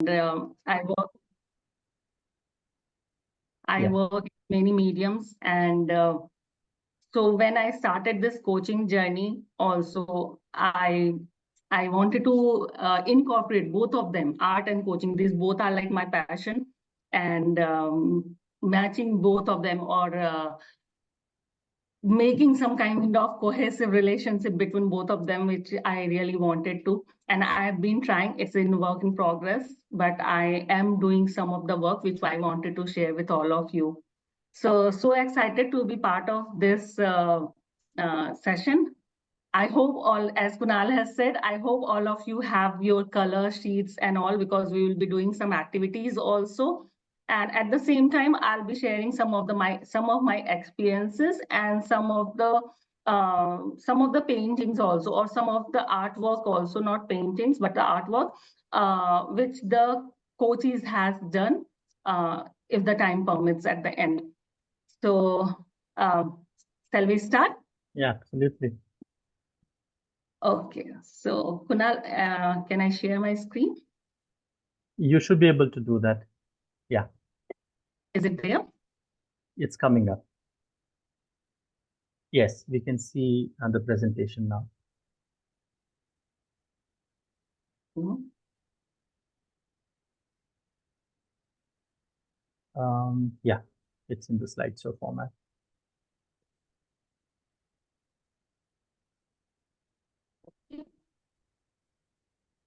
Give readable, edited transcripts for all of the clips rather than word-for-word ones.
I work Yeah. in many mediums, and so when I started this coaching journey, also I wanted to incorporate both of them, art and coaching. These both are like my passion, and matching both of them, or making some kind of cohesive relationship between both of them, which I really wanted to. And I have been trying. It's in work in progress, but I am doing some of the work which I wanted to share with all of you. So excited to be part of this session. I hope all, as Kunal has said, I hope all of you have your color sheets and all, because we will be doing some activities also. And at the same time, I'll be sharing some of my experiences, and some of the paintings also, or some of the artwork also, not paintings, but the artwork which the coaches has done, if the time permits at the end. So, shall we start? Yeah, absolutely. Okay, so Kunal, can I share my screen? You should be able to do that. Yeah, Is it there? it's coming up. Yes, we can see the presentation now. Mhm. Yeah, it's in the slideshow format.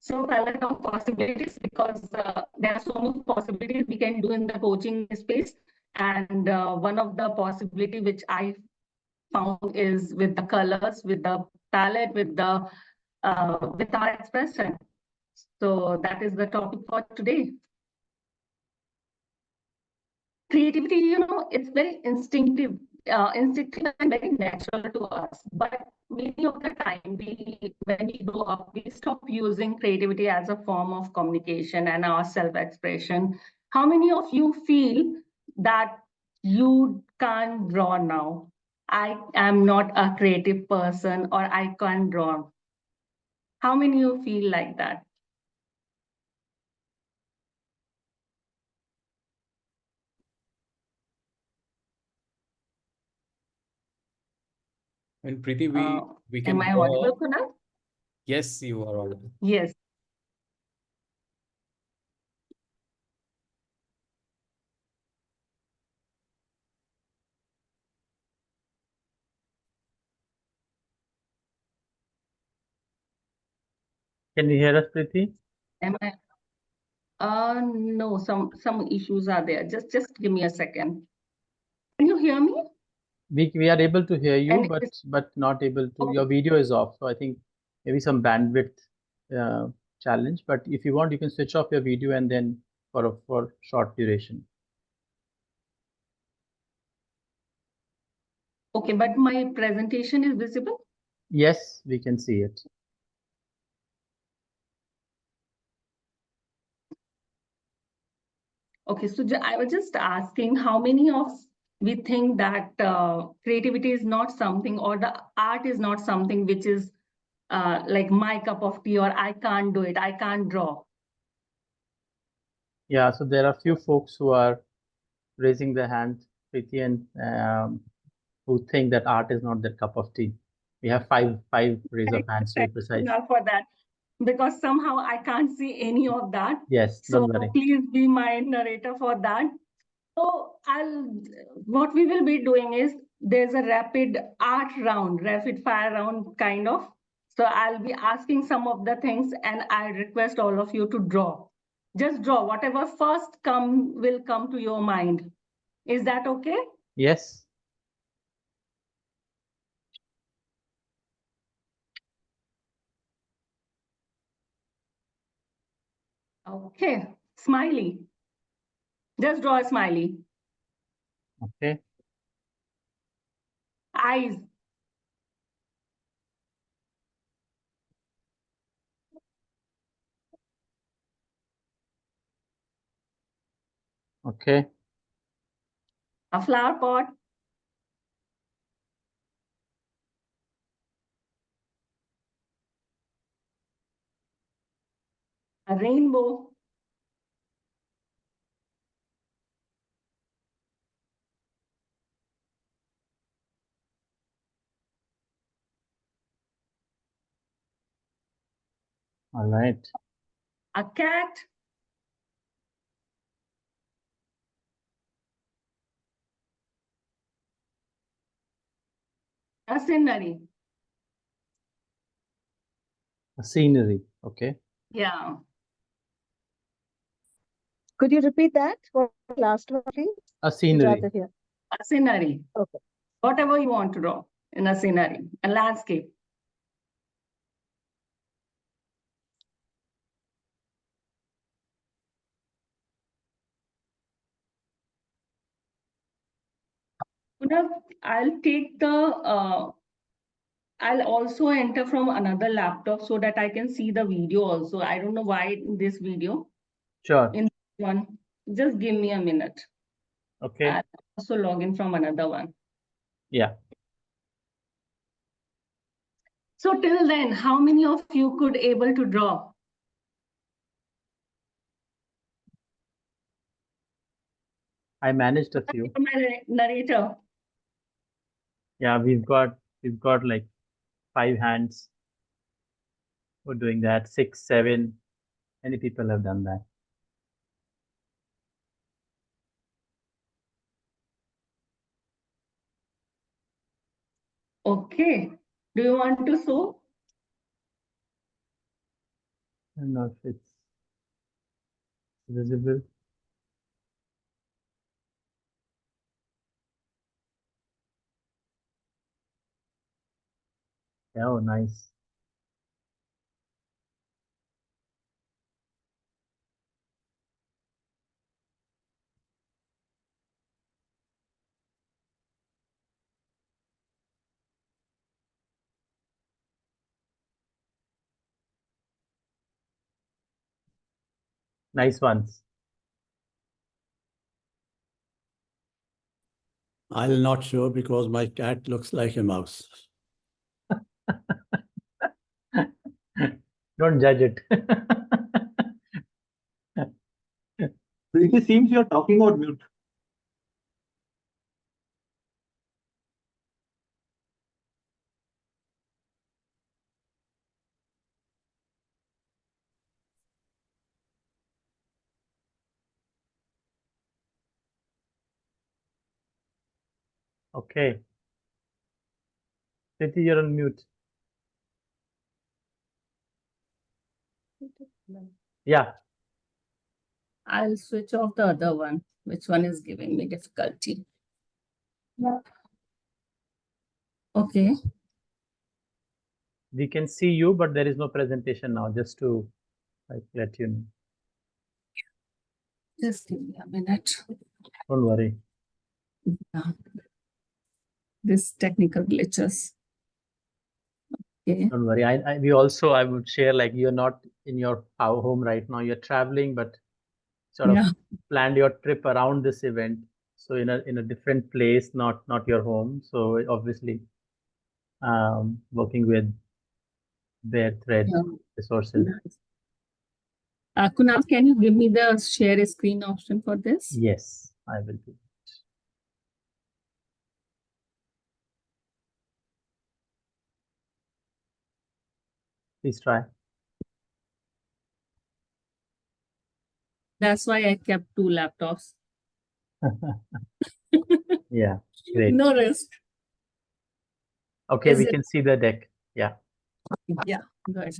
So palette of possibilities, because there are so many possibilities we can do in the coaching space. And one of the possibility which I found is with the colors, with the palette, with our expression. So that is the topic for today. Creativity, it's very instinctive and very natural to us. But many of the time, when we grow up, we stop using creativity as a form of communication and our self-expression. How many of you feel that you can't draw now? I am not a creative person, or I can't draw. How many of you feel like that? And Preeti, we Am can I draw. audible, Kunal? Yes, you are audible. Yes. Can you hear us, Preeti? Am I? No, some issues are there. Just give me a second. Can you hear me? We are able to hear you, And but not able to. okay, Your video is off, so I think maybe some bandwidth uh, challenge. But if you want, you can switch off your video and then for short duration. okay, but my presentation is visible. Yes, we can see it. Okay, so I was just asking how many of we think that creativity is not something, or the art is not something which is like my cup of tea, or I can't do it, I can't draw. Yeah, so there are few folks who are raising their hand, Preeti, and who think that art is not their cup of tea. We have five raise of hands to be Thank you, precise. Kunal, for that, because somehow I can't see any of that. Yes, don't So worry. please be my narrator for that. So what we will be doing is, there's a rapid fire round kind of. So I'll be asking some of the things, and I request all of you to draw. Just draw whatever first will come to your mind. Is that okay? Yes. Okay. Smiley. Just draw a smiley. Okay. Eyes. Okay. A flower pot. A rainbow. All right. A cat. A scenery. A scenery. Okay. Yeah. Could you repeat that? What last one, please? A I'd scenery. rather hear. A scenery. Okay. Whatever you want to draw in a scenery, a landscape. Punav, I'll take I'll also enter from another laptop so that I can see the video also. I don't know why in this video, Sure. in this one, just give me a minute. Okay. I'll also log in from another one. Yeah. So till then, how many of you could able to draw? I managed a few. My narrator. Yeah, we've got like 5 hands for doing that. 6, 7. Many people have done that. Okay. Do you want to show? I don't know if it's visible. Yeah, oh, nice. Nice ones. I'll not show because my cat looks like a mouse. Don't judge it. It seems you're talking on mute. Okay. Preeti, you're on mute. Yeah. I'll switch off the other one. Which one is giving me difficulty? Okay. We can see you, but there is no presentation now, just to let you know. Just give me a minute. Don't worry. Yeah. This technical glitches. Okay. Don't worry. I would share, like, you're not in your home right now. You're traveling, but sort of Yeah. planned your trip around this event. So in a different place, not your home. So obviously, working with their thread Yeah. resources. Nice. Kunal, can you give me the share screen option for this? Yes, I will do. Please try. That's why I kept 2 laptops. Yeah, great. No risk. Okay, Is we it- can see the deck. Yeah. Yeah, good.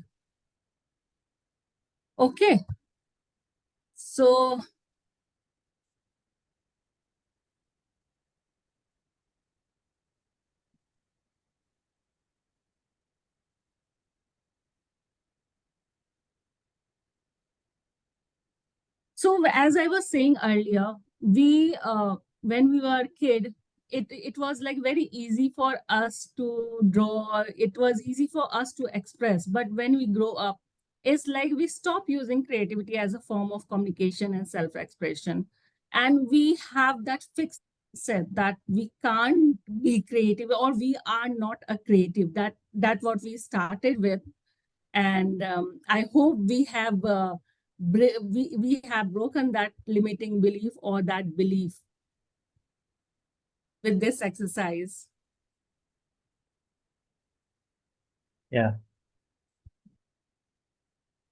Okay. So as I was saying earlier, we when we were a kid, it was like very easy for us to draw. It was easy for us to express. But when we grow up, it's like we stop using creativity as a form of communication and self-expression. And we have that fixed set that we can't be creative or we are not a creative. That's what we started with. And I hope we have we have broken that limiting belief or that belief with this exercise. Yeah.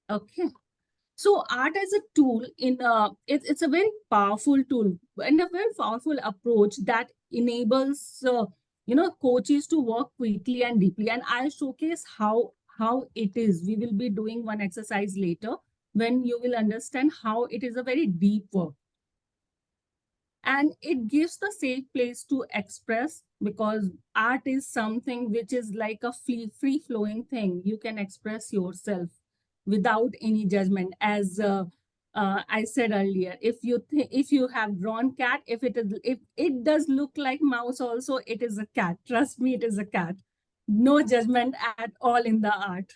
Okay. So art as a tool it's a very powerful tool and a very powerful approach that enables coaches to work quickly and deeply. And I'll showcase how it is. We will be doing one exercise later when you will understand how it is a very deep work. And it gives the safe place to express, because art is something which is like a free flowing thing. You can express yourself without any judgment. As I said earlier, if you have drawn cat, if it does look like mouse also, it is a cat. Trust me, it is a cat. No judgment at all in the art.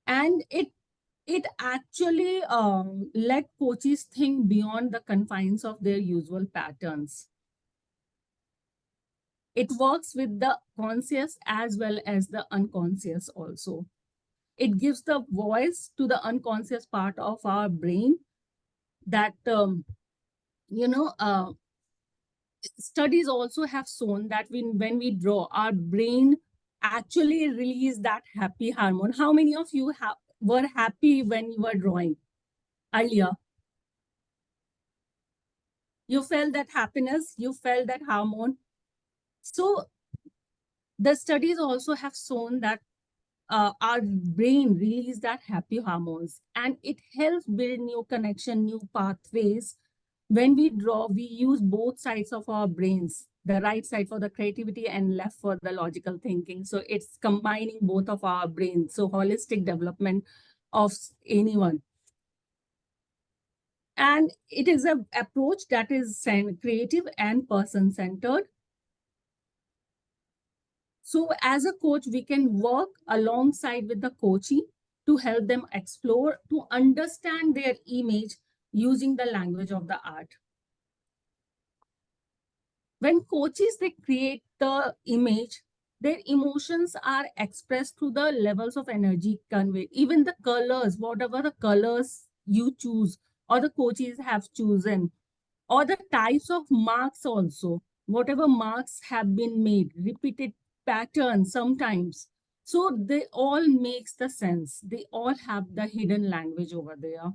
And it actually let coaches think beyond the confines of their usual patterns. It works with the conscious as well as the unconscious also. It gives the voice to the unconscious part of our brain that, studies also have shown that when we draw, our brain actually release that happy hormone. How many of you were happy when you were drawing earlier? You felt that happiness, you felt that hormone. So the studies also have shown that our brain release that happy hormones, and it helps build new connection, new pathways. When we draw, we use both sides of our brains, the right side for the creativity and left for the logical thinking. So it's combining both of our brains. So holistic development of anyone. And it is an approach that is creative and person-centered. So as a coach, we can work alongside with the coachee to help them explore, to understand their image using the language of the art. When coaches, they create the image, their emotions are expressed through the levels of energy conveyed. Even the colors, whatever the colors you choose or the coaches have chosen, or the types of marks also, whatever marks have been made, repeated patterns sometimes. So they all makes the sense. They all have the hidden language over there.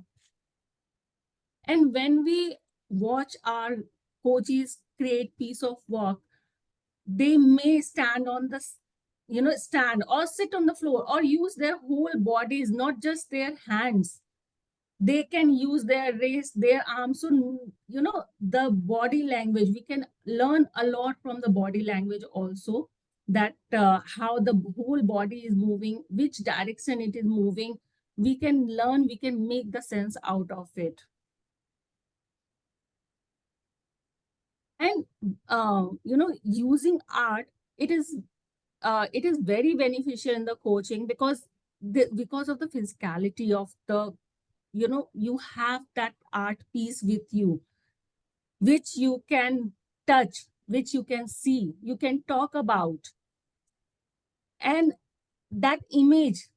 And when we watch our coaches create piece of work, they may stand on the, stand or sit on the floor or use their whole bodies, not just their hands. They can use raise their arms. So, the body language, we can learn a lot from the body language also, that how the whole body is moving, which direction it is moving. We can learn, we can make the sense out of it. And, using art, it is very beneficial in the coaching, because of the physicality of the, you have that art piece with you, which you can touch, which you can see, you can talk about. And that image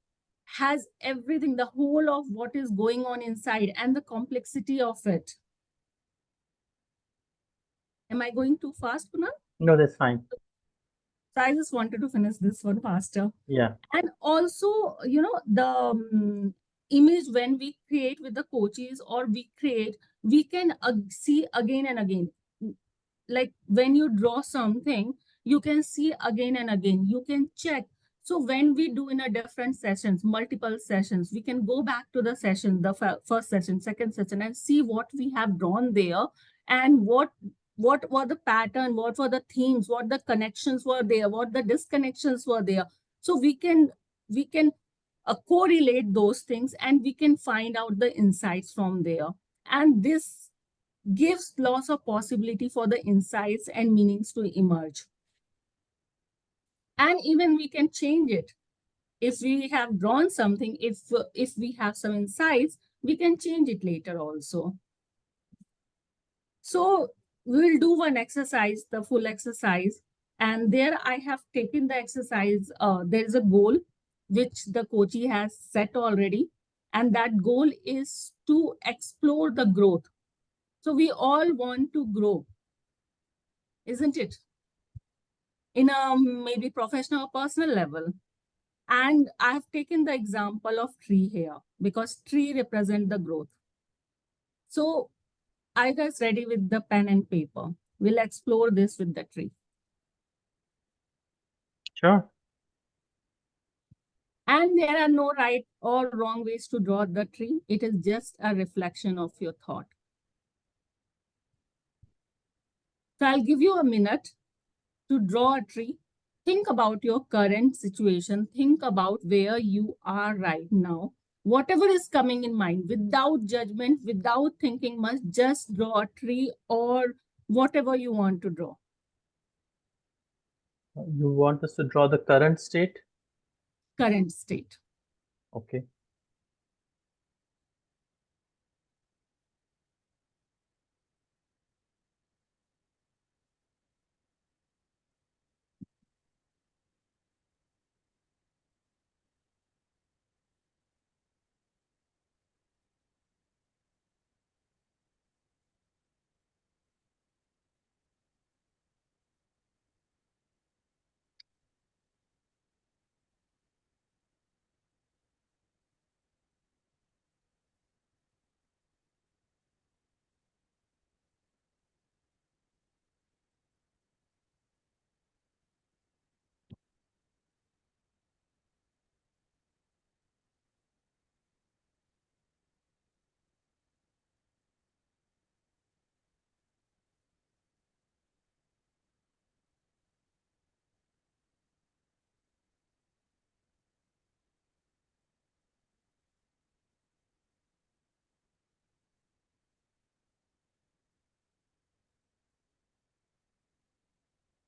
has everything, the whole of what is going on inside and the complexity of it. Am I going too fast, Kunal? No, that's fine. So I just wanted to finish this one faster. Yeah. And also, the image when we create with the coaches or we can see again and again. Like when you draw something, you can see again and again, you can check. So when we do in a different sessions, multiple sessions, we can go back to the session, the first session, second session, and see what we have drawn there, and what were the pattern, what were the themes, what the connections were there, what the disconnections were there. So we can correlate those things, and we can find out the insights from there. And this gives lots of possibility for the insights and meanings to emerge. And even we can change it. If we have drawn something, if we have some insights, we can change it later also. So we will do one exercise, the full exercise. And there I have taken the exercise. There is a goal which the coachee has set already. And that goal is to explore the growth. So we all want to grow, isn't it? In a maybe professional or personal level. And I've taken the example of tree here because tree represent the growth. So are you guys ready with the pen and paper? We'll explore this with the tree. Sure. And there are no right or wrong ways to draw the tree. It is just a reflection of your thought. So I'll give you a minute to draw a tree. Think about your current situation. Think about where you are right now. Whatever is coming in mind, without judgment, without thinking much, just draw a tree or whatever you want to draw. You want us to draw the current state? Current state. Okay.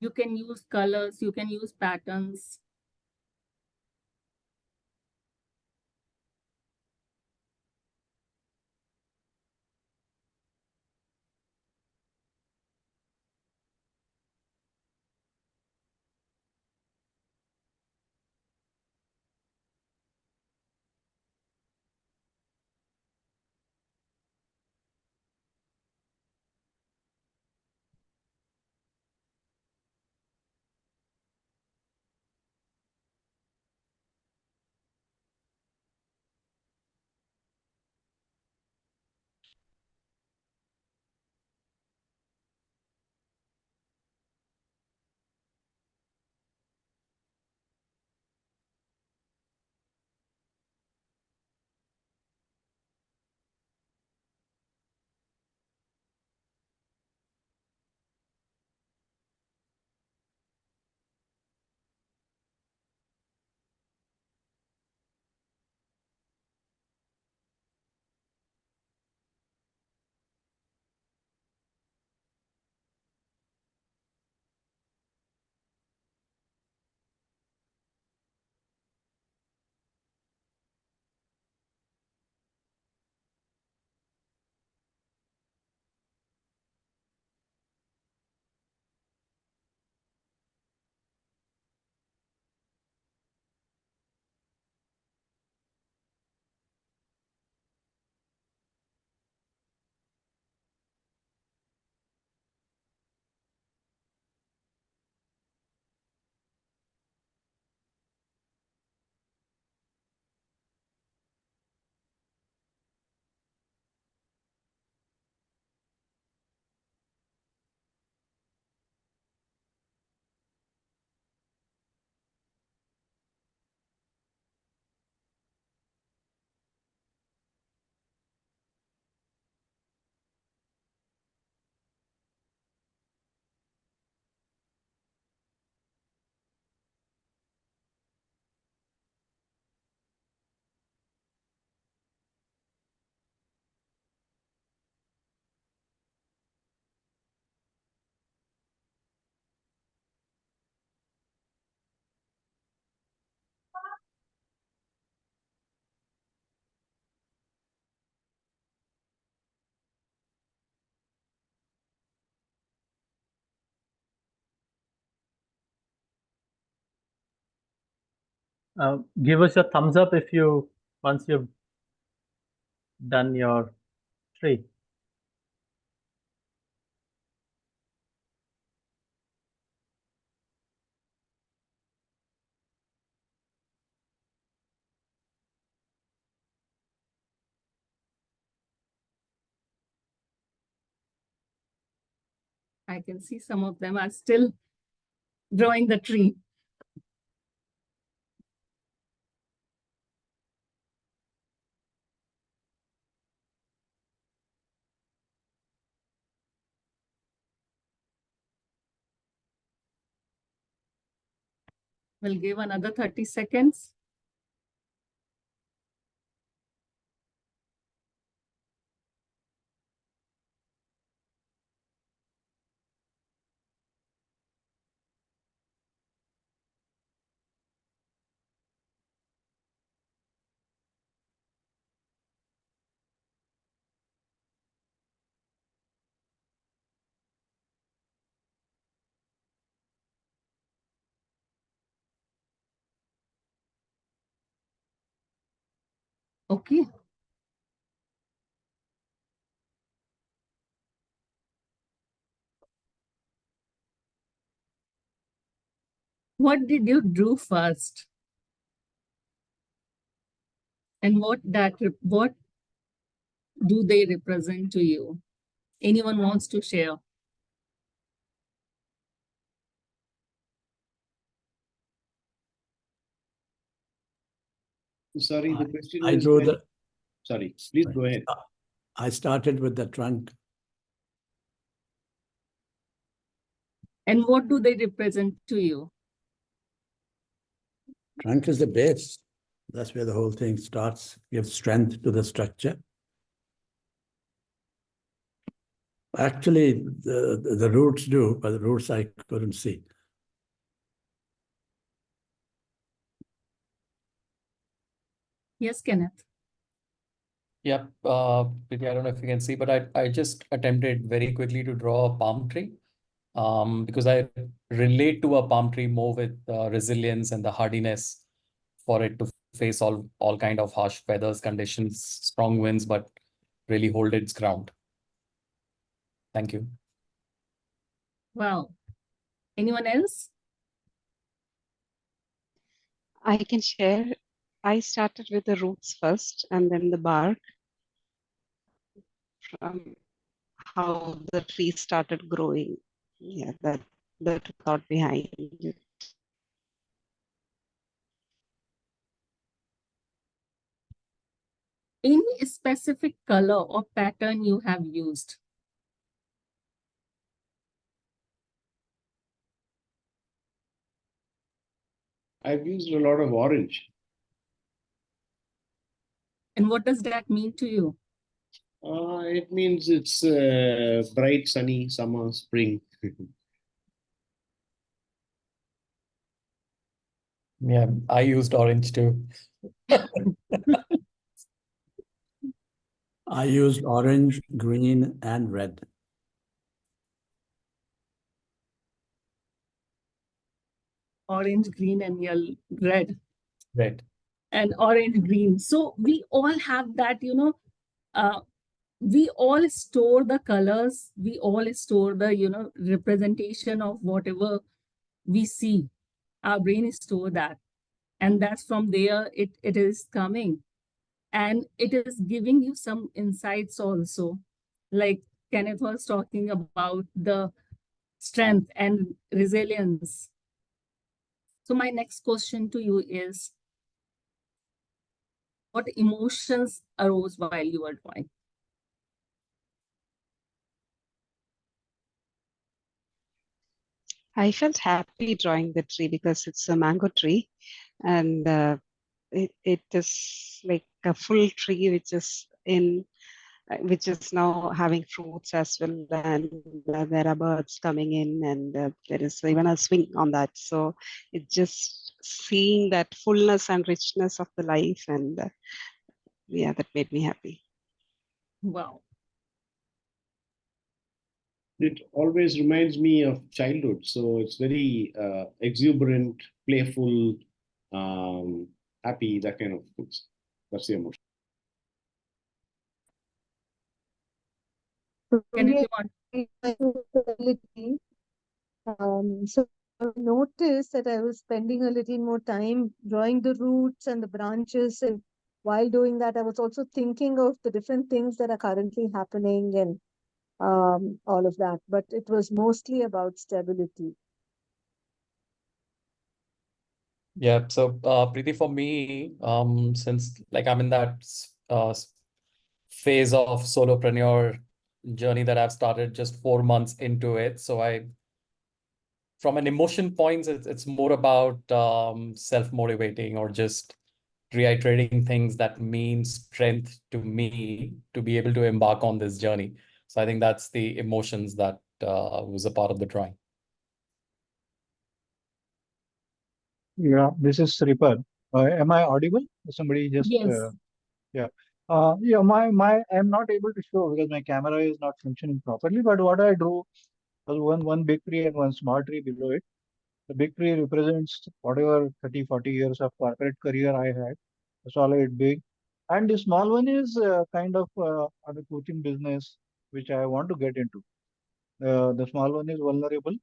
You can use colors, you can use patterns. Give us your thumbs up if you once you've done your tree. I can see some of them are still drawing the tree. We'll give another 30 seconds. Okay. What did you do first? And what do they represent to you? Anyone wants to share? Sorry, the question I is. drew the. Sorry, please go ahead. I started with the trunk. And what do they represent to you? Trunk is the base. That's where the whole thing starts. Gives strength to the structure. Actually, the roots do, but the roots I couldn't see. Yes, Kenneth. Yep. Preeti, I don't know if you can see, but I just attempted very quickly to draw a palm tree. Because I relate to a palm tree more with resilience and the hardiness for it to face all kind of harsh weather conditions, strong winds, but really hold its ground. Thank you. Wow. Anyone else? I can share. I started with the roots first and then the bark, from how the tree started growing. Yeah, the thought behind it. Any specific color or pattern you have used? I've used a lot of orange. And what does that mean to you? It means it's bright, sunny, summer, spring. Yeah, I used orange too. I used orange, green, and red. Orange, green, and yellow, red. Right. And orange, green. So we all have that, we all store the colors. We all store the, representation of whatever we see. Our brain store that. And that's from there it is coming. And it is giving you some insights also. Like Kenneth was talking about the strength and resilience. So my next question to you is, what emotions arose while you were drawing? I felt happy drawing the tree because it's a mango tree, and it is like a full tree which is now having fruits as well, and there are birds coming in, and there is even a swing on that. So it just seeing that fullness and richness of the life, and yeah, that made me happy. Wow. It always reminds me of childhood. So it's very exuberant, playful, happy, that kind of things. That's the emotion. Kenneth, you want? So I noticed that I was spending a little more time drawing the roots and the branches, and while doing that, I was also thinking of the different things that are currently happening and all of that. But it was mostly about stability. Yeah. So, Preeti, for me, since like I'm in that phase of solopreneur journey that I've started just 4 months into it. So from an emotion points, it's more about self-motivating or just reiterating things that mean strength to me to be able to embark on this journey. So I think that's the emotions that was a part of the drawing. Yeah, this is Sripal. Am I audible? Somebody just Yes. yeah. Yeah, I'm not able to show because my camera is not functioning properly. But what I drew was one big tree and one small tree below it. The big tree represents whatever 30, 40 years of corporate career I had, a solid big. And the small one is kind of the coaching business which I want to get into. The small one is vulnerable.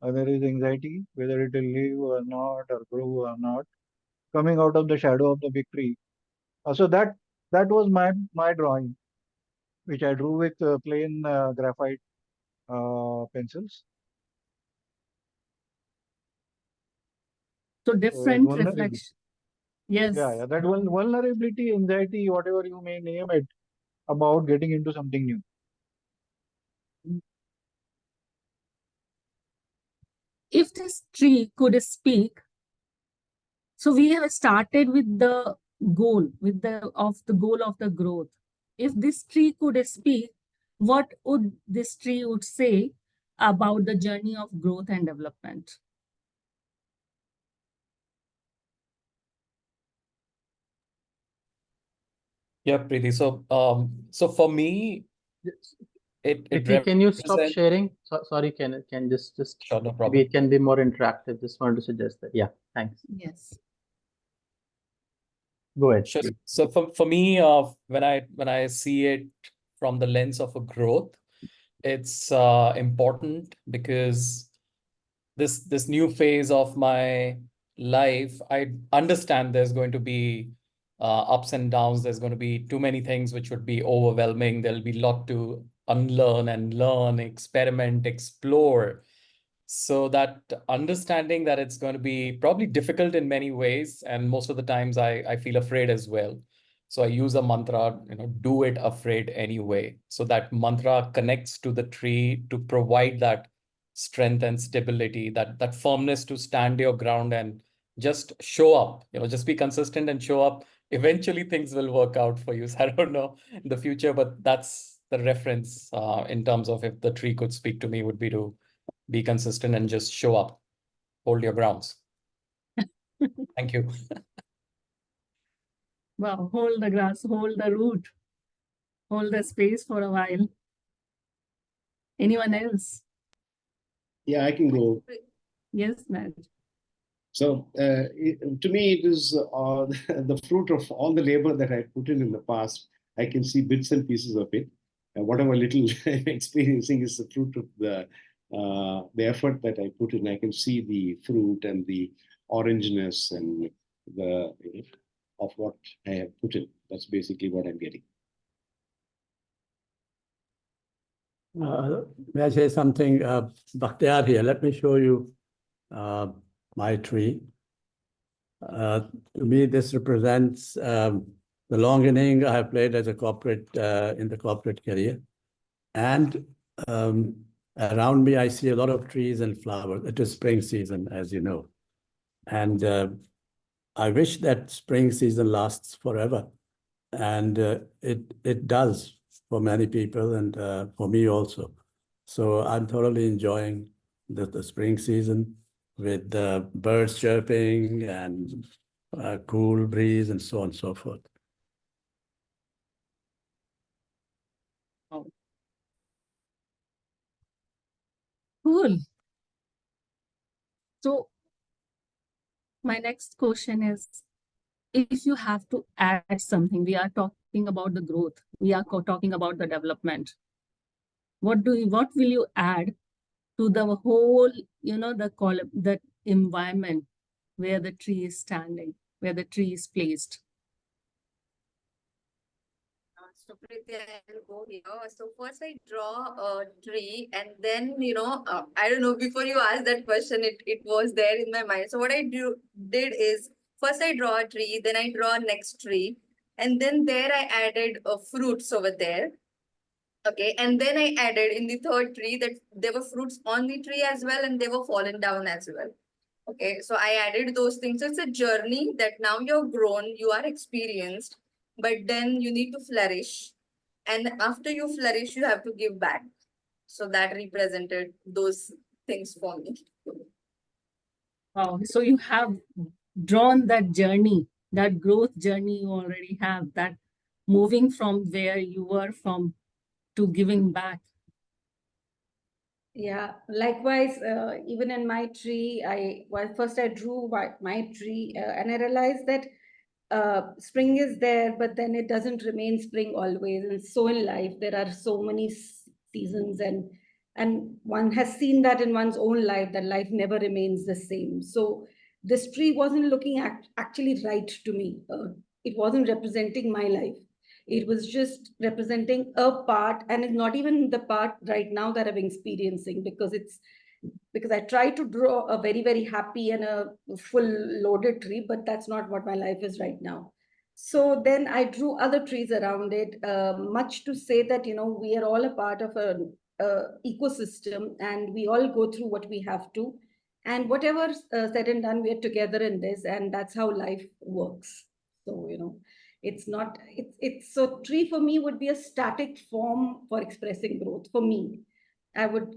There is anxiety, whether it will live or not, or grow or not, coming out of the shadow of the big tree. So that was my drawing, which I drew with plain graphite pencils. So So different vulnerability. reflection. Yes. Yeah, that vulnerability, anxiety, whatever you may name it, about getting into something new. If this tree could speak, so we have started with the goal, with the goal of the growth. If this tree could speak, what would this tree would say about the journey of growth and development? Yeah, Preeti. So for me, it Preeti, can you stop represents. sharing? Sorry, can just Sure, no maybe problem. it can be more interactive. Just wanted to suggest that. Yeah, thanks. Yes. Go ahead, Sure. please. So for me, when I see it from the lens of a growth, it's important because this new phase of my life, I understand there's going to be ups and downs. There's going to be too many things which would be overwhelming. There'll be a lot to unlearn and learn, experiment, explore. So that understanding that it's going to be probably difficult in many ways, and most of the times I feel afraid as well. So I use a mantra, do it afraid anyway. So that mantra connects to the tree to provide that strength and stability, that firmness to stand your ground and just show up, just be consistent and show up. Eventually things will work out for you. So I don't know in the future, but that's the reference in terms of if the tree could speak to me would be to be consistent and just show up, hold your grounds. Thank you. Wow, hold the grass, hold the root, hold the space for a while. Anyone else? Yeah, I can go. Yes, Naj. So to me, it is the fruit of all the labor that I put in the past. I can see bits and pieces of it. Whatever little I'm experiencing is the fruit of the effort that I put in. I can see the fruit and the orangeness and the of what I have put in. That's basically what I'm getting. May I say something? Bhaktiar here. Let me show you my tree. To me, this represents the long inning I have played as a corporate in the corporate career. And around me, I see a lot of trees and flowers. It is spring season, as you know. And I wish that spring season lasts forever. And it does for many people and for me also. So I'm thoroughly enjoying the spring season with the birds chirping and cool breeze and so on and so forth. Cool. So my next question is, if you have to add something, we are talking about the growth, we are talking about the development. What will you add to the whole, the environment where the tree is standing, where the tree is placed? So Preeti, I'll go here. So first I draw a tree and then, I don't know, before you ask that question, it was there in my mind. So what I did is first I draw a tree, then I draw next tree. And then there I added fruits over there. Okay. And then I added in the third tree that there were fruits on the tree as well and they were fallen down as well. Okay. So I added those things. So it's a journey that now you're grown, you are experienced, but then you need to flourish. And after you flourish, you have to give back. So that represented those things for me. Wow. So you have drawn that journey, that growth journey you already have, that moving from where you were from to giving back. Yeah, likewise, even in my tree, first I drew my tree and I realized that spring is there, but then it doesn't remain spring always. And so in life, there are so many seasons and one has seen that in one's own life, that life never remains the same. So this tree wasn't looking actually right to me. It wasn't representing my life. It was just representing a part, and it's not even the part right now that I'm experiencing, because I try to draw a very, very happy and a full loaded tree, but that's not what my life is right now. So then I drew other trees around it, much to say that, we are all a part of an ecosystem and we all go through what we have to. And whatever said and done, we are together in this, and that's how life works. So, so tree for me would be a static form for expressing growth for me. I would,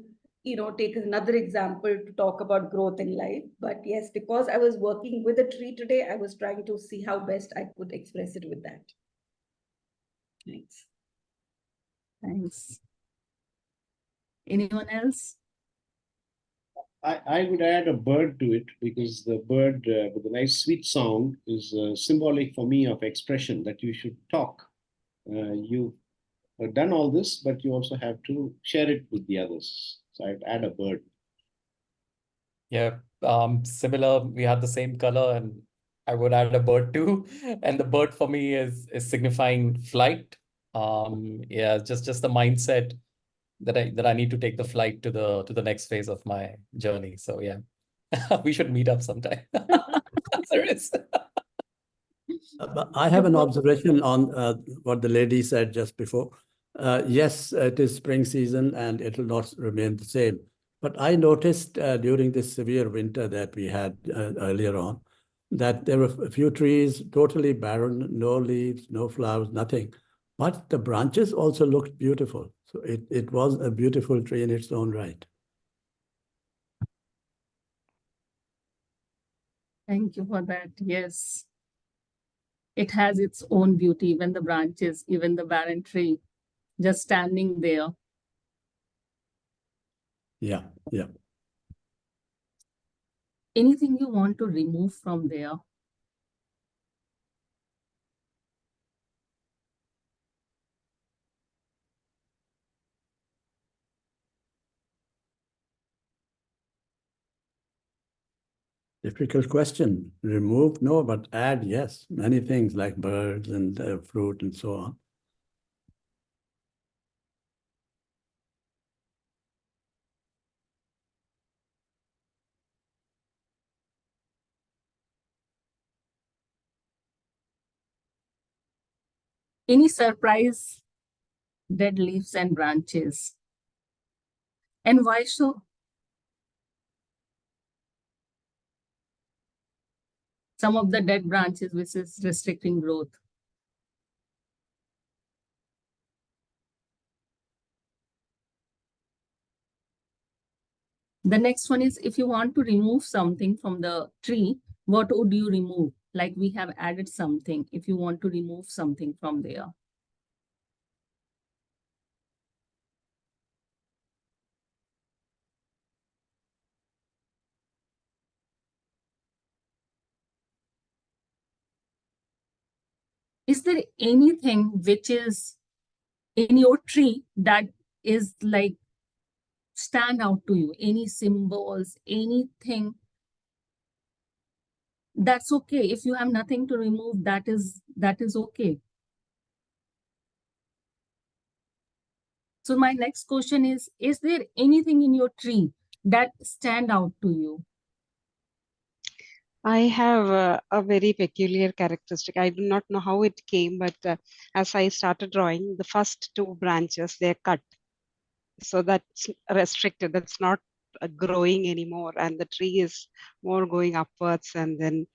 take another example to talk about growth in life. But yes, because I was working with a tree today, I was trying to see how best I could express it with that. Thanks. Thanks. Anyone else? I would add a bird to it because the bird with a nice sweet sound is symbolic for me of expression, that you should talk. You've done all this, but you also have to share it with the others. So I'd add a bird. Yeah, similar. We had the same color, and I would add a bird too. And the bird for me is signifying flight. Yeah, just the mindset that I need to take the flight to the next phase of my journey. So yeah, we should meet up sometime. There is. But I have an observation on what the lady said just before. Yes, it is spring season and it will not remain the same. But I noticed during this severe winter that we had earlier on, that there were a few trees totally barren, no leaves, no flowers, nothing. But the branches also looked beautiful. So it was a beautiful tree in its own right. Thank you for that. Yes. It has its own beauty, even the branches, even the barren tree, just standing there. Yeah, yeah. Anything you want to remove from there? Difficult question. Remove, no, but add, yes. Many things like birds and fruit and so on. Any surprise dead leaves and branches? And why so? Some of the dead branches, which is restricting growth. The next one is, if you want to remove something from the tree, what would you remove? Like we have added something, if you want to remove something from there. Is there anything which is in your tree that is like stand out to you? Any symbols, anything? That's okay. If you have nothing to remove, that is okay. So my next question is there anything in your tree that stand out to you? I have a very peculiar characteristic. I do not know how it came, but as I started drawing, the first two branches, they're cut. So that's restricted. That's not growing anymore. And the tree is more going upwards, and then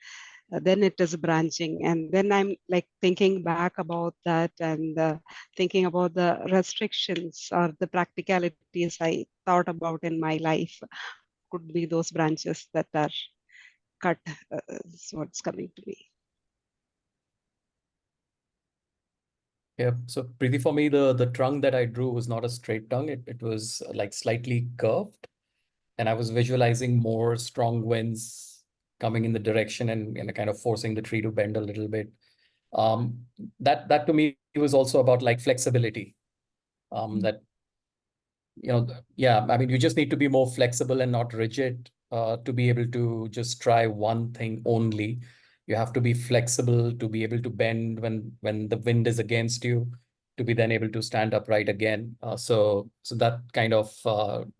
it is branching. And then I'm like thinking back about that, and thinking about the restrictions or the practicalities I thought about in my life could be those branches that are cut. Is what's coming to me. Yeah, so Preeti, for me, the trunk that I drew was not a straight trunk. It was like slightly curved, and I was visualizing more strong winds coming in the direction and kind of forcing the tree to bend a little bit. That to me was also about like flexibility. That, yeah, I mean, you just need to be more flexible and not rigid to be able to just try one thing only. You have to be flexible to be able to bend when the wind is against you, to be then able to stand upright again. So that kind of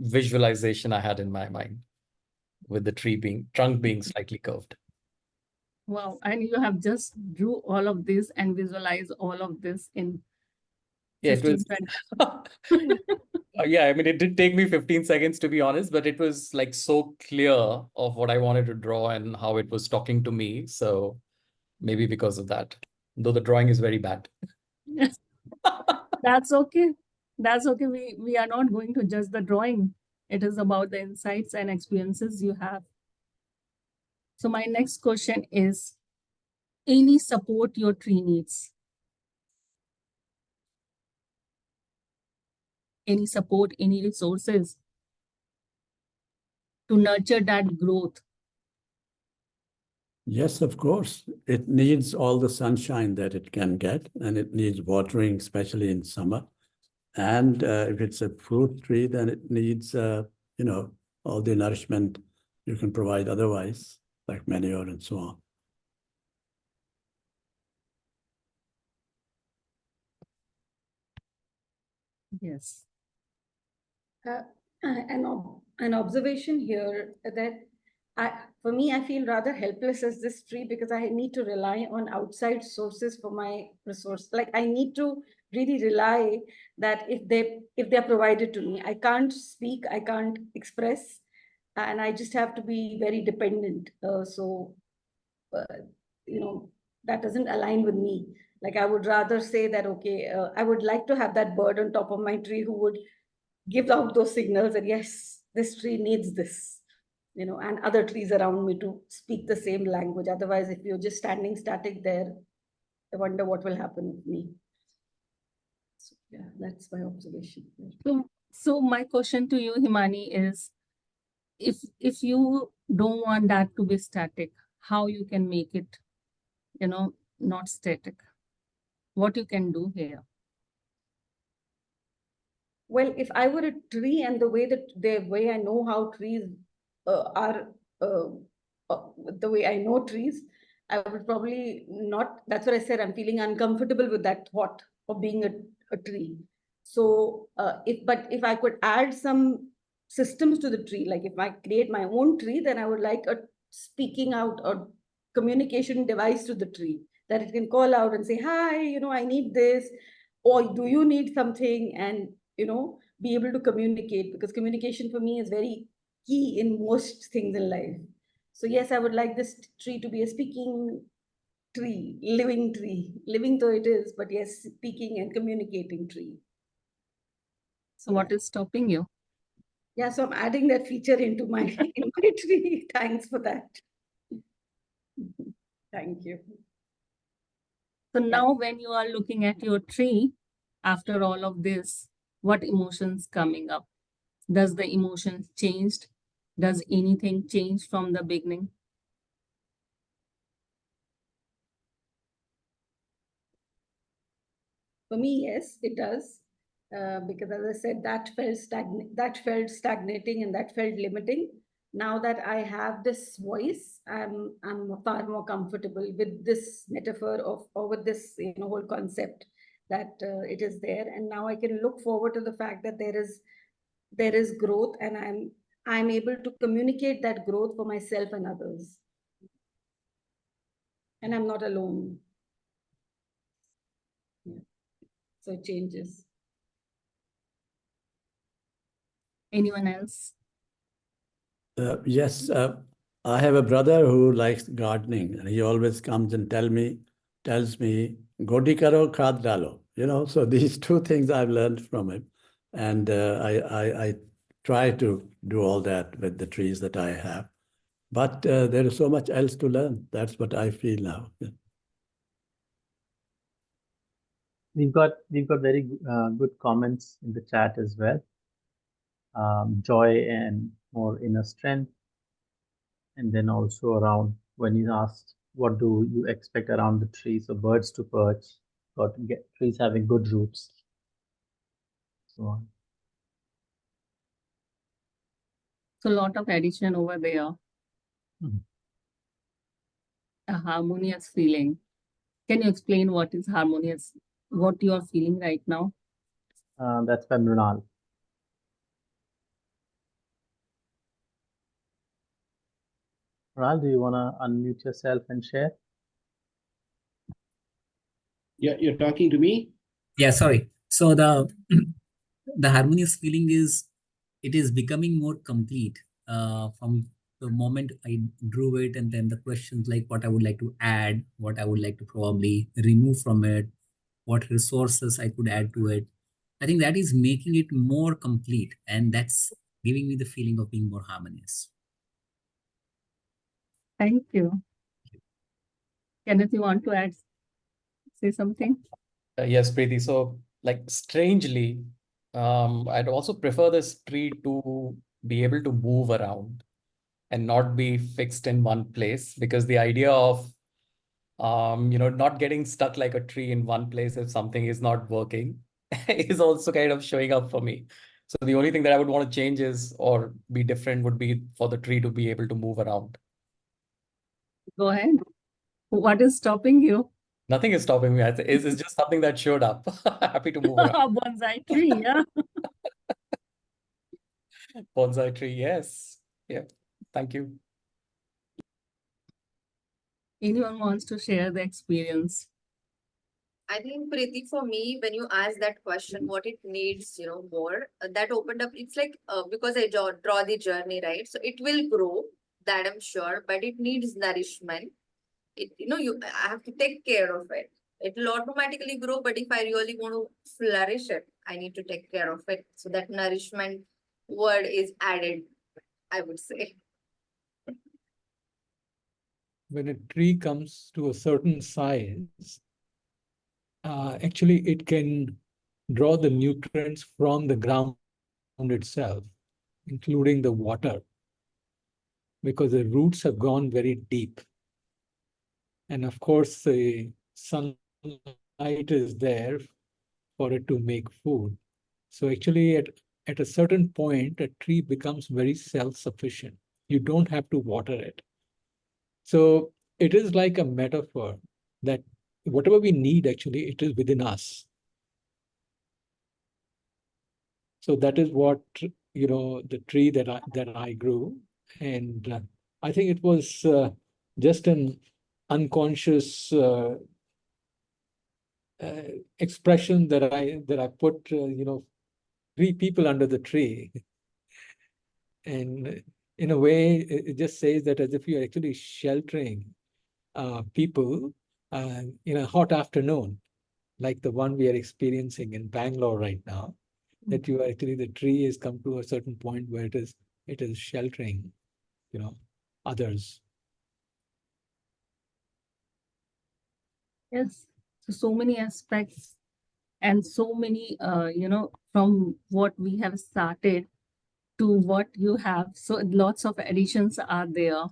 visualization I had in my mind with the trunk being slightly curved. Wow, and you have just drew all of this and visualize all of this in Yeah, it 15, was. 20. Yeah, I mean, it did take me 15 seconds to be honest, but it was like so clear of what I wanted to draw and how it was talking to me. So maybe because of that, though the drawing is very bad. That's okay. That's okay. We are not going to judge the drawing. It is about the insights and experiences you have. So my next question is, any support your tree needs? Any support, any resources to nurture that growth? Yes, of course. It needs all the sunshine that it can get, and it needs watering, especially in summer. And if it's a fruit tree, then it needs, all the nourishment you can provide otherwise, like manure and so on. Yes. An observation here that for me, I feel rather helpless as this tree because I need to rely on outside sources for my resource. Like I need to really rely that if they're provided to me, I can't speak, I can't express, and I just have to be very dependent. That doesn't align with me. Like I would rather say that, okay, I would like to have that bird on top of my tree who would give out those signals that yes, this tree needs this, and other trees around me to speak the same language. Otherwise, if you're just standing static there, I wonder what will happen with me. So, yeah, that's my observation. So my question to you, Himani, is if you don't want that to be static, how you can make it, not static? What you can do here? Well, if I were a tree and the way I know how trees are, the way I know trees, I would probably not. That's what I said. I'm feeling uncomfortable with that thought of being a tree. So, if I could add some systems to the tree, like if I create my own tree, then I would like a speaking out or communication device to the tree that it can call out and say, "Hi, I need this," or "Do you need something?" And be able to communicate, because communication for me is very key in most things in life. So yes, I would like this tree to be a speaking tree, living though it is, but yes, speaking and communicating tree. So what is stopping you? Yeah, so I'm adding that feature into my tree. Thanks for that. Thank you. So now when you are looking at your tree, after all of this, what emotions coming up? Does the emotions changed? Does anything change from the beginning? For me, yes, it does. Because as I said, that felt stagnating and that felt limiting. Now that I have this voice, I'm far more comfortable with this metaphor or with this whole concept. that it is there, and now I can look forward to the fact that there is growth, and I'm able to communicate that growth for myself and others, and I'm not alone. Yeah. So it changes. Anyone else? Yes, I have a brother who likes gardening, and he always comes and tells me, "Godi karo, khad dalo." So these two things I've learned from him, and I try to do all that with the trees that I have. But there is so much else to learn. That's what I feel now. We've got very good comments in the chat as well. Joy and more inner strength, and then also around when you asked what do you expect around the trees, so birds to perch, got to get trees having good roots, so on. So a lot of addition over there. Mhm. A harmonious feeling. Can you explain what is harmonious? What you are feeling right now? That's by Mrinal. Mrinal, do you want to unmute yourself and share? Yeah, you're talking to me? Yeah, sorry. So the harmonious feeling is, it is becoming more complete from the moment I drew it, and then the questions like what I would like to add, what I would like to probably remove from it, what resources I could add to it. I think that is making it more complete, and that's giving me the feeling of being more harmonious. Thank you. Kenneth, you want to add, say something? Yes, Preeti. So, like, strangely, I'd also prefer this tree to be able to move around and not be fixed in one place, because the idea of not getting stuck like a tree in one place if something is not working is also kind of showing up for me. So the only thing that I would want to change is, or be different, would be for the tree to be able to move around. Go ahead. What is stopping you? Nothing is stopping me. It's just something that showed up. Happy to move around. Bonsai tree, yeah. Bonsai tree, yes. Yeah. Thank you. Anyone wants to share the experience? I think, Preeti, for me, when you ask that question, what it needs, more, that opened up. It's like because I draw the journey, right? So it will grow, that I'm sure, but it needs nourishment. I have to take care of it. It will automatically grow, but if I really want to flourish it, I need to take care of it. So that nourishment word is added, I would say. When a tree comes to a certain size, actually it can draw the nutrients from the ground itself, including the water, because the roots have gone very deep. And of course, the sunlight is there for it to make food. So actually, at a certain point, a tree becomes very self-sufficient. You don't have to water it. So it is like a metaphor that whatever we need, actually, it is within us. So that is what, the tree that I grew. And I think it was just an unconscious expression that I put, 3 people under the tree. And in a way, it just says that as if you're actually sheltering people in a hot afternoon, like the one we are experiencing in Bangalore right now, that you actually, the tree has come to a certain point where it is sheltering, others. Yes. So many aspects and so many, from what we have started to what you have. So lots of additions are there.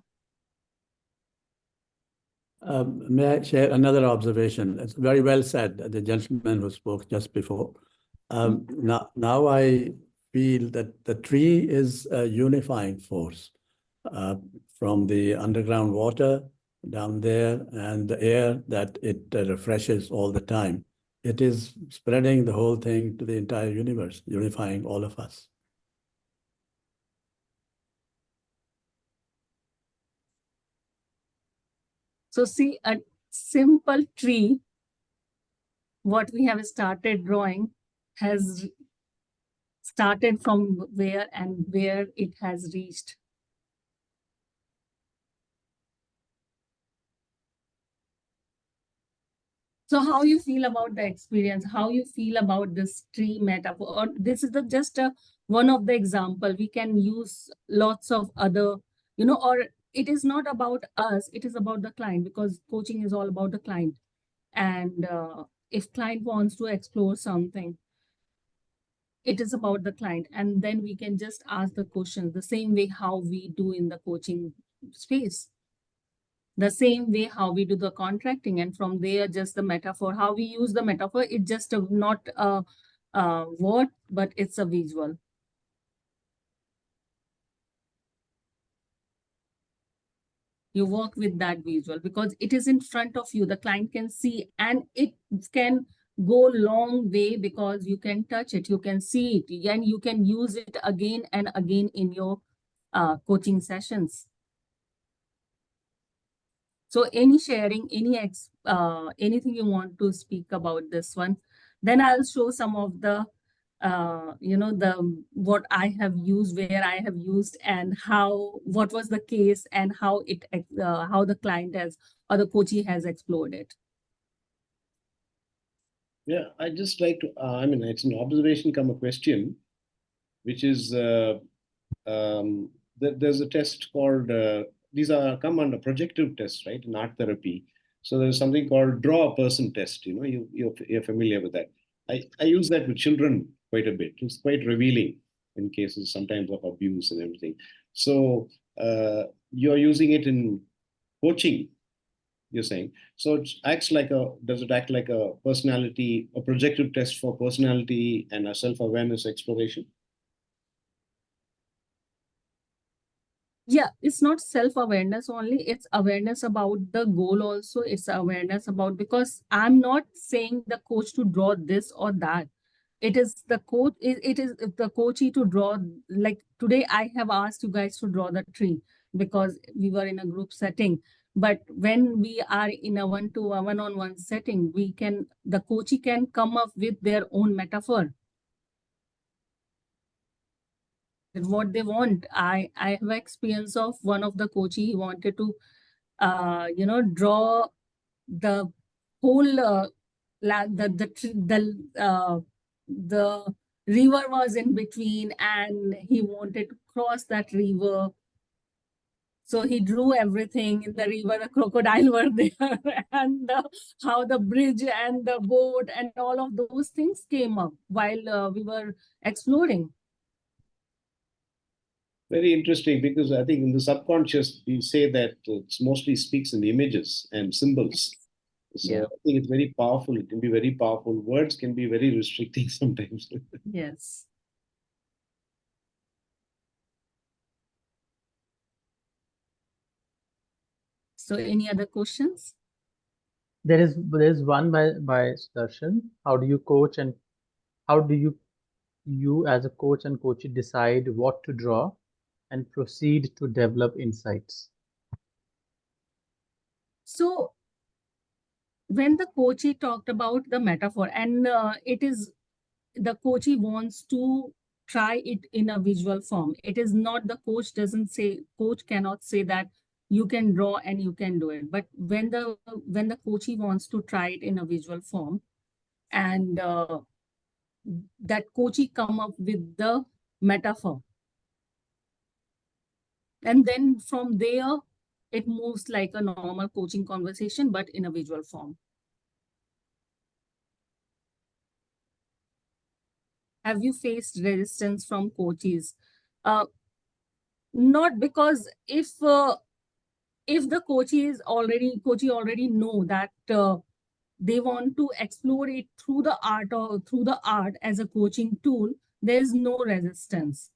May I share another observation? It's very well said, the gentleman who spoke just before. Now I feel that the tree is a unifying force from the underground water down there and the air that it refreshes all the time. it is spreading the whole thing to the entire universe, unifying all of us. So see, a simple tree, what we have started drawing has started from where and where it has reached. So how you feel about the experience, how you feel about this tree metaphor, or this is just one of the example. We can use lots of other, or it is not about us, it is about the client, because coaching is all about the client. And if client wants to explore something, it is about the client. And then we can just ask the questions the same way how we do in the coaching space. The same way how we do the contracting, and from there just the metaphor, how we use the metaphor, it's just not a word, but it's a visual. You work with that visual because it is in front of you, the client can see, and it can go long way because you can touch it, you can see it, and you can use it again and again in your coaching sessions. So any sharing, anything you want to speak about this one, then I'll show some of the, what I have used, where I have used, and what was the case, and how the client has, or the coachee has explored it. Yeah, I just like to, it's an observation come a question, which is, there's a test called, these come under projective tests, right, in art therapy. So there's something called draw a person test, you're familiar with that. I use that with children quite a bit. It's quite revealing in cases sometimes of abuse and everything. So you're using it in coaching, you're saying. So does it act like a personality, a projective test for personality and a self-awareness exploration? Yeah, it's not self-awareness only, it's awareness about the goal also. It's awareness about, because I'm not saying the coach to draw this or that. It is the coach, it is the coachee to draw. Like today, I have asked you guys to draw the tree because we were in a group setting. But when we are in a one-on-one setting, the coachee can come up with their own metaphor. What they want. I have experience of one of the coachee. He wanted to, draw the whole the river was in between, and he wanted to cross that river. So he drew everything in the river. The crocodile were there, and how the bridge and the boat and all of those things came up while we were exploring. Very interesting, because I think in the subconscious, we say that it mostly speaks in images and symbols. So Yeah. I think it's very powerful. It can be very powerful. Words can be very restricting sometimes. Yes. So any other questions? There's one by Sudarshan. How do you coach, and how do you as a coach and coachee decide what to draw and proceed to develop insights? So when the coachee talked about the metaphor, and it is the coachee wants to try it in a visual form. It is not, the coach cannot say that you can draw and you can do it. But when the coachee wants to try it in a visual form, and that coachee come up with the metaphor, and then from there it moves like a normal coaching conversation, but in a visual form. Have you faced resistance from coaches? Not, because if the coachee already know that they want to explore it through the art as a coaching tool, there is no resistance.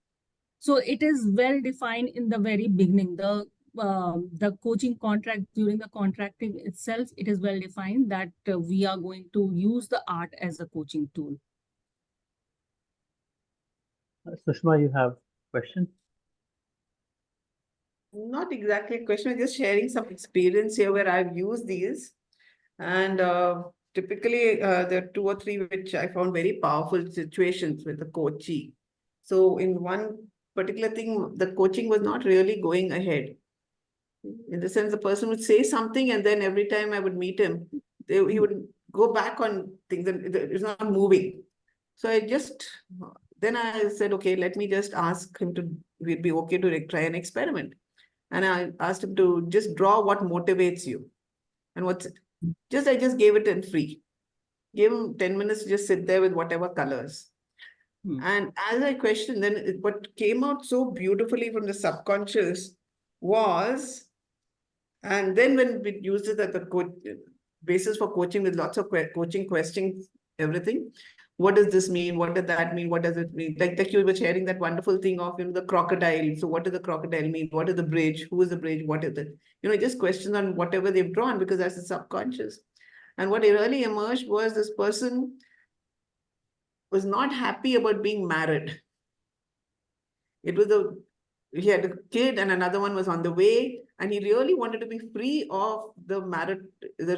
So it is well defined in the very beginning. The the coaching contract, during the contracting itself, it is well defined that we are going to use the art as a coaching tool. Sushma, you have a question? Not exactly a question, I'm just sharing some experience here where I've used these. And typically, there are 2 or 3 which I found very powerful situations with the coachee. So in one particular thing, the coaching was not really going ahead. In the sense, the person would say something, and then every time I would meet him, he would go back on things, and it's not moving. So then I said, okay, let me just ask him to, we'd be okay to try an experiment. And I asked him to just draw what motivates you. And what's it? I just gave it in free. Gave him 10 minutes to just sit there with whatever colors. And as I questioned, then what came out so beautifully from the subconscious was, and then when we used it at the basis for coaching with lots of coaching questions, everything. What does this mean? What does that mean? What does it mean? Like you were sharing that wonderful thing of, the crocodile. So what does the crocodile mean? What is the bridge? Who is the bridge? What is it? Just questions on whatever they've drawn, because that's the subconscious. And what really emerged was this person was not happy about being married. It was he had a kid and another one was on the way, and he really wanted to be free of the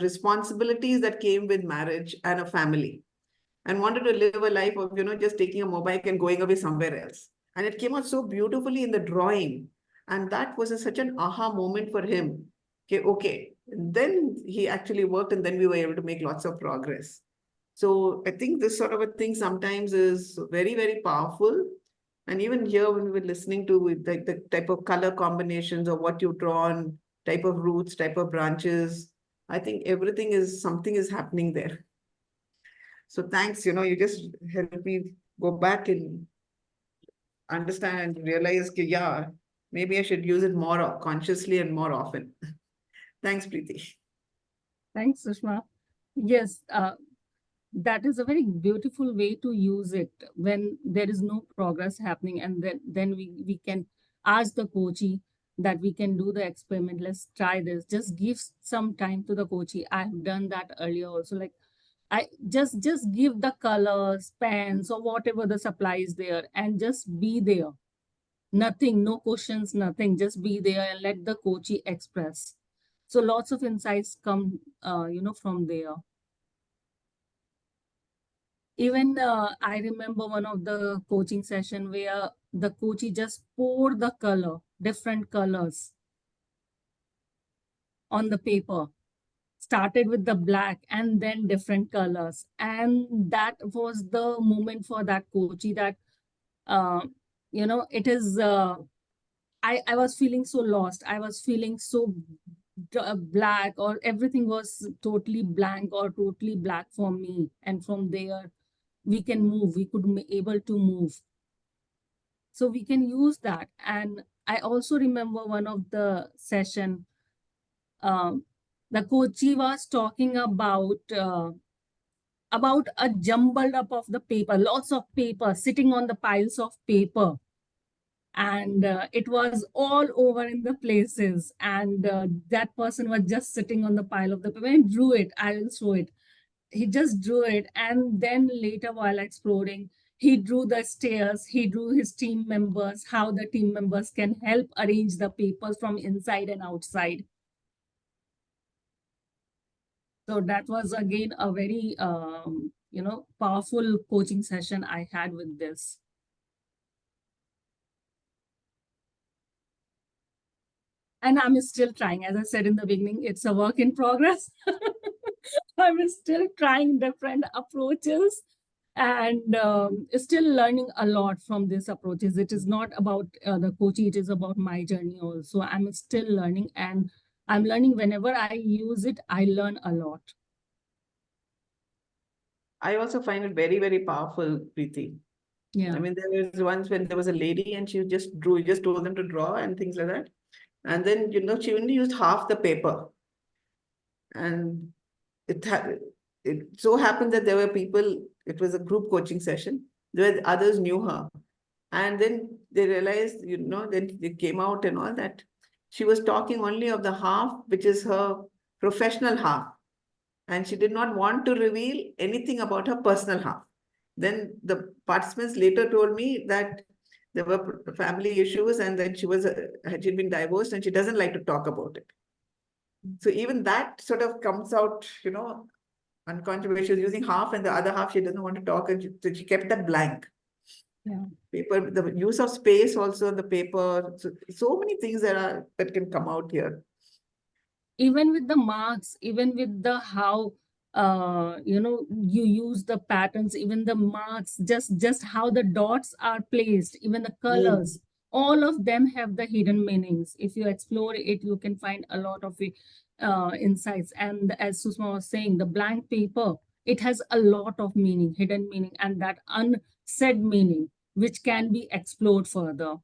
responsibilities that came with marriage and a family, and wanted to live a life of, just taking a mobile and going away somewhere else. And it came out so beautifully in the drawing. And that was such an aha moment for him. Okay. Then he actually worked, and then we were able to make lots of progress. So I think this sort of a thing sometimes is very, very powerful. And even here, when we were listening to the type of color combinations or what you've drawn, type of roots, type of branches, I think something is happening there. So thanks, you just helped me go back and understand and realize, yeah, maybe I should use it more consciously and more often. Thanks, Preeti. Thanks, Sushma. Yes, that is a very beautiful way to use it when there is no progress happening, and then we can ask the coachee that we can do the experiment. Let's try this. Just give some time to the coachee. I've done that earlier also. Like, I just give the colors, pens, or whatever the supply is there, and just be there. Nothing, no questions, nothing. Just be there and let the coachee express. So lots of insights come, from there. Even I remember one of the coaching session where the coachee just poured the color, different colors on the paper. Started with the black and then different colors. And that was the moment for that coachee that, it is, I was feeling so lost. I was feeling so black, or everything was totally blank or totally black for me. And from there, we can move, we could be able to move. So we can use that. And I also remember one of the session, the coachee was talking about a jumbled up of the paper, lots of paper sitting on the piles of paper. And it was all over in the places. And that person was just sitting on the pile of the paper and drew it. I will show it. He just drew it. And then later, while exploring, he drew the stairs, he drew his team members, how the team members can help arrange the papers from inside and outside. So that was again a very, powerful coaching session I had with this. And I'm still trying. As I said in the beginning, it's a work in progress. I'm still trying different approaches and still learning a lot from these approaches. It is not about the coaching, it is about my journey also. I'm still learning, and I'm learning whenever I use it, I learn a lot. I also find it very, very powerful, Preeti. Yeah. I mean, there was once when there was a lady and she just drew, just told them to draw and things like that. And then, she only used half the paper. And it so happened that there were people, it was a group coaching session, where others knew her. And then they realized, then they came out and all that. she was talking only of the half, which is her professional half. And she did not want to reveal anything about her personal half. Then the participants later told me that there were family issues and then she'd been divorced and she doesn't like to talk about it. So even that sort of comes out, unconsciously. She was using half and the other half she doesn't want to talk, and she kept that blank. Yeah. Paper, the use of space also in the paper. So many things that can come out here. Even with the marks, even with the how you use the patterns, even the marks, just how the dots are placed, even the colors, all of them have the hidden meanings. If you explore it, you can find a lot of insights. And as Susma was saying, the blank paper, it has a lot of meaning, hidden meaning, and that unsaid meaning, which can be explored further.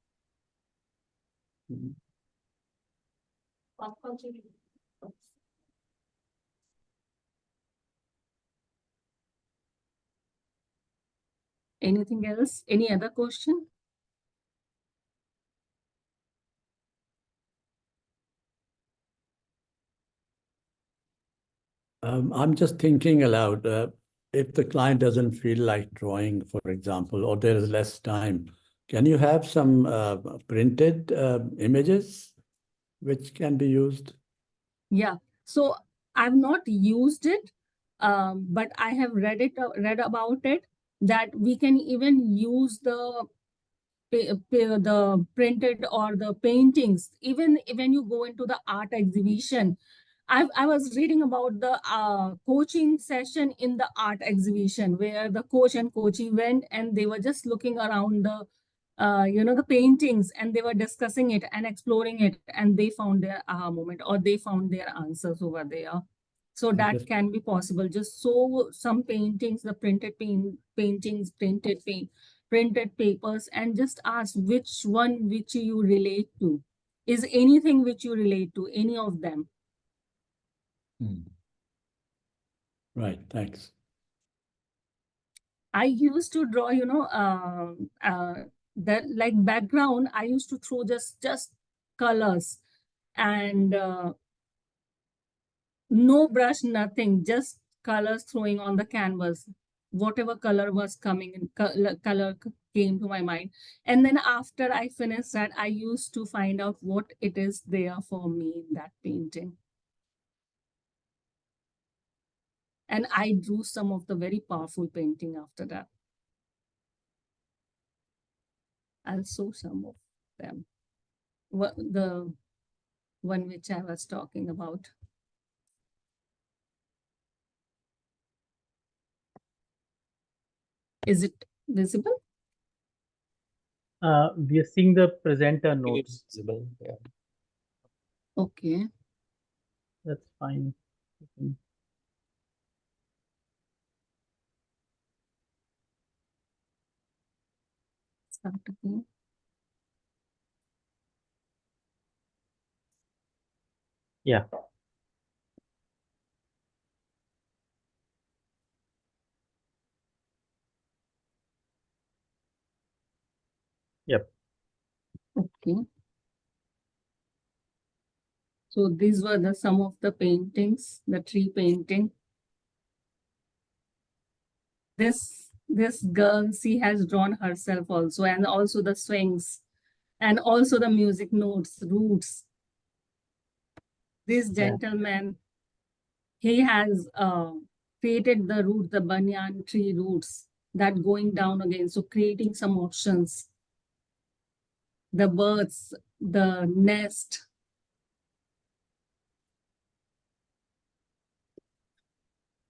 Anything else? Any other question? I'm just thinking aloud. If the client doesn't feel like drawing, for example, or there is less time, can you have some printed images which can be used? Yeah. So I've not used it, but I have read about it, that we can even use the printed or the paintings, even when you go into the art exhibition. I was reading about the coaching session in the art exhibition where the coach and coachee went and they were just looking around the the paintings, and they were discussing it and exploring it, and they found their aha moment, or they found their answers over there. So that can be possible. Just so some paintings, the paintings, printed papers, and just ask which one which you relate to. Is anything which you relate to, any of them? Right, thanks. I used to draw, that like background, I used to throw just colors and no brush, nothing, just colors throwing on the canvas. Whatever color was coming in, color came to my mind. And then after I finished that, I used to find out what it is there for me in that painting. And I drew some of the very powerful painting after that. I'll show some of them. The one which I was talking about. Is it visible? We are seeing the presenter notes. It's visible, yeah. Okay. That's fine. Start again. Yeah. Yep. Okay. So these were some of the paintings, the tree painting. This girl, she has drawn herself also, and also the swings, and also the music notes, roots. This gentleman, he has created the root, the banyan tree roots that going down again. So creating some options. The birds, the nest.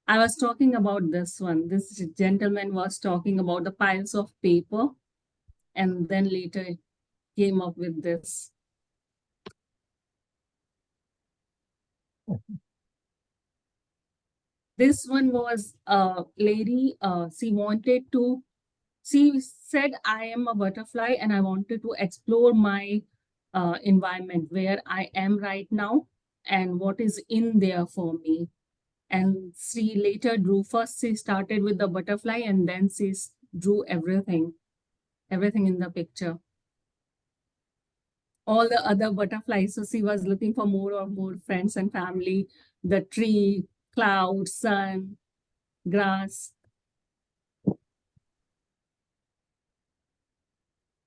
I was talking about this one. This gentleman was talking about the piles of paper, and then later came up with this. This one was a lady, she said, I am a butterfly and I wanted to explore my environment where I am right now and what is in there for me. And she later drew, first she started with the butterfly and then she drew everything in the picture. all the other butterflies. So she was looking for more or more friends and family, the tree, cloud, sun, grass.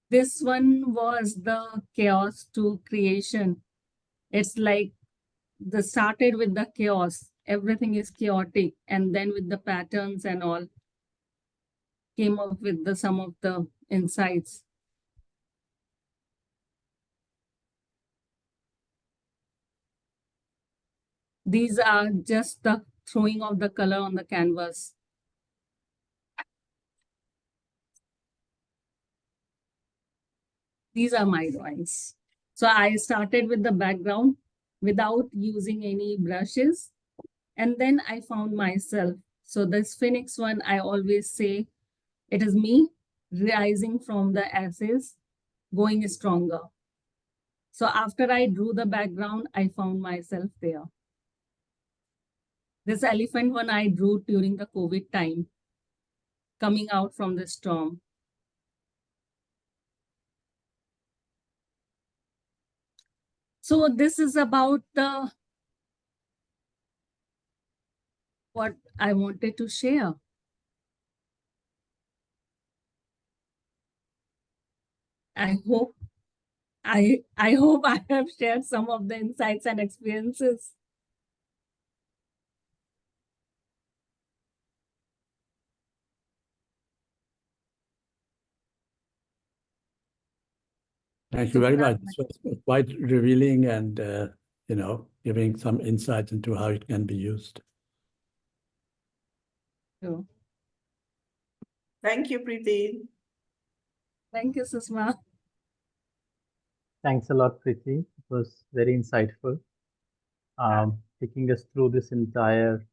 This one was the chaos to creation. It's like the started with the chaos. Everything is chaotic. And then with the patterns and all, came up with the some of the insights. These are just the throwing of the color on the canvas. These are my drawings. So I started with the background without using any brushes. And then I found myself. So this phoenix one, I always say, it is me rising from the ashes, going stronger. So after I drew the background, I found myself there. This elephant one I drew during the COVID time, coming out from the storm. So this is about the what I wanted to share. I hope I have shared some of the insights and experiences. Thank you very much. This was quite revealing and, giving some insight into how it can be used. Sure. Thank you, Preeti. Thank you, Susma. Thanks a lot, Preeti. It was very insightful. Taking us through this entire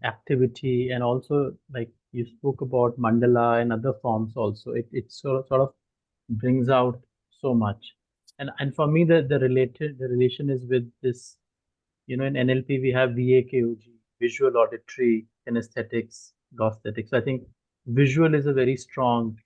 activity, and also like you spoke about mandala and other forms also. It sort of brings out so much. And for me, the relation is with this, in NLP we have VAKOG, visual, auditory, kinesthetics, prosthetics. So I think visual is a very strong,